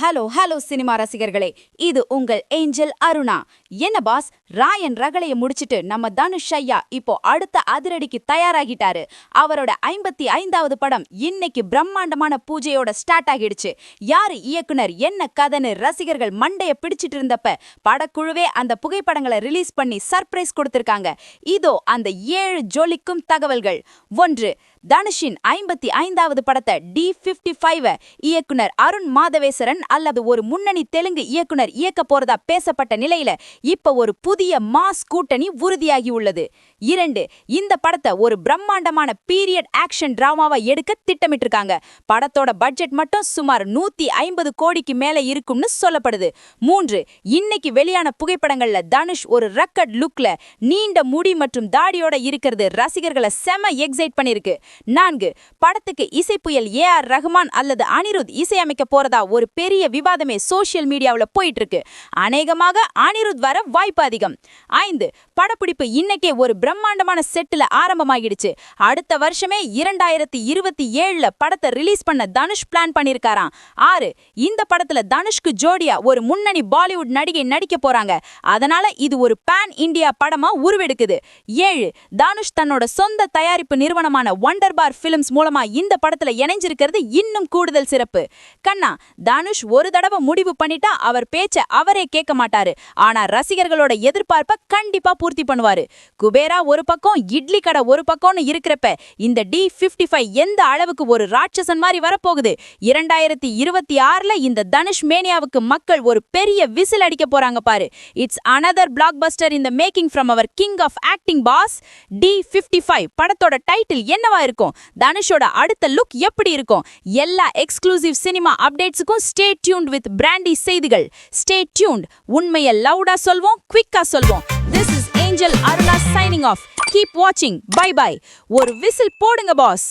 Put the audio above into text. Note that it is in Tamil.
ஹலோ சினிமா ரசிகர்களே, இது உங்கள் ஏஞ்சல் அருணா. என்ன பாஸ், ராயன் ரகளைய முடிச்சிட்டு நம்ம தனுஷ் ஐயா இப்போ அடுத்த அதிரடிக்கு தயாராகிட்டாரு. அவரோட 55வது படம் இன்னைக்கு பிரம்மாண்டமான பூஜையோட ஸ்டார்ட் ஆகிடுச்சு. யாரு இயக்குனர், என்ன கதைன்னு ரசிகர்கள் மண்டைய பிடிச்சிட்டு இருந்தப்ப படக்குழுவே அந்த புகைப்படங்களை ரிலீஸ் பண்ணி சர்ப்ரைஸ் கொடுத்திருக்காங்க. இதோ அந்த 7 ஜொலிக்கும் தகவல்கள். 1. தனுஷின் 55வது படத்தை D55 இயக்குனர் அருண் மாதவேசரன் அல்லது ஒரு முன்னணி தெலுங்கு இயக்குனர் இயக்க போறதா பேசப்பட்ட நிலையில இப்ப ஒரு புதிய மாஸ் கூட்டணி உறுதியாகி உள்ளது. 2. இந்த படத்தை ஒரு பிரம்மாண்டமான பீரியட் ஆக்ஷன் டிராமாவா எடுக்க திட்டமிட்டிருக்காங்க. படத்தோட பட்ஜெட் மட்டும் சுமார் 150 கோடிக்கு மேல இருக்கும்னு சொல்லப்படுது. 3. இன்னைக்கு வெளியான புகைப்படங்கள்ல தனுஷ் ஒரு ரக்கட் லுக்ல நீண்ட முடி மற்றும் தாடியோட இருக்கிறது ரசிகர்களை செம எக்ஸைட் பண்ணிருக்கு. 4. படத்துக்கு இசைப்புயல் AR ரஹ்மான் அல்லது அனிருத் இசையமைக்க போறதா ஒரு பெரிய விவாதமே சோசியல் மீடியாவுல போயிட்டு இருக்கு. அநேகமாக அனிருத் வர வாய்ப்பு அதிகம். 5. படப்பிடிப்பு இன்னைக்கே ஒரு பிரம்மாண்டமான செட்ல ஆரம்பமாகிடுச்சு. அடுத்த வருஷமே 2027ல படத்தை ரிலீஸ் பண்ண தனுஷ் பிளான் பண்ணிருக்காராம். 6. இந்த படத்துல தனுஷ்க்கு ஜோடியா ஒரு முன்னணி பாலிவுட் நடிகை நடிக்க போறாங்க. அதனால இது ஒரு பேன் இந்தியா படமா உருவெடுக்குது. 7. தனுஷ் தன்னோட சொந்த தயாரிப்பு நிறுவனமான வண்டர்பார் பிலிம்ஸ் மூலமா இந்த படத்துல இணைஞ்சிருக்கிறது இன்னும் கூடுதல் சிறப்பு. கண்ணா, தனுஷ் ஒரு தடவை முடிவு பண்ணிட்டா அவர் பேச்ச அவரே கேட்க மாட்டாரு. ஆனா ரசிகர்களோட எதிர்பார்ப்ப கண்டிப்பா பூர்த்தி பண்ணுவாரு. குபேரா ஒரு பக்கம், இட்லி கடை ஒரு பக்கம்னு இருக்கிறப்ப இந்த D55 எந்த அளவுக்கு ஒரு ராட்சசன் மாதிரி வரப்போகுது. 2026ல இந்த தனுஷ் மேனியாவுக்கு மக்கள் ஒரு பெரிய விசில் அடிக்க போறாங்க பாரு. It's another blockbuster in the making from our king of acting boss. D55 படத்தோட டைட்டில் என்னவா இருக்கும்? தனுஷோட அடுத்த லுக் எப்படி இருக்கும்? எல்லா எக்ஸ்க்ளூசிவ் சினிமா அப்டேட்ஸுக்கும் ஸ்டே டியூன்ட் வித் பிராண்டி செய்திகள். Stay tuned. உண்மையை லவுடா சொல்வோம், குவிக்கா சொல்வோம். This is Angel Aruna signing off. Keep watching. Bye bye. ஒரு விசில் போடுங்க பாஸ்.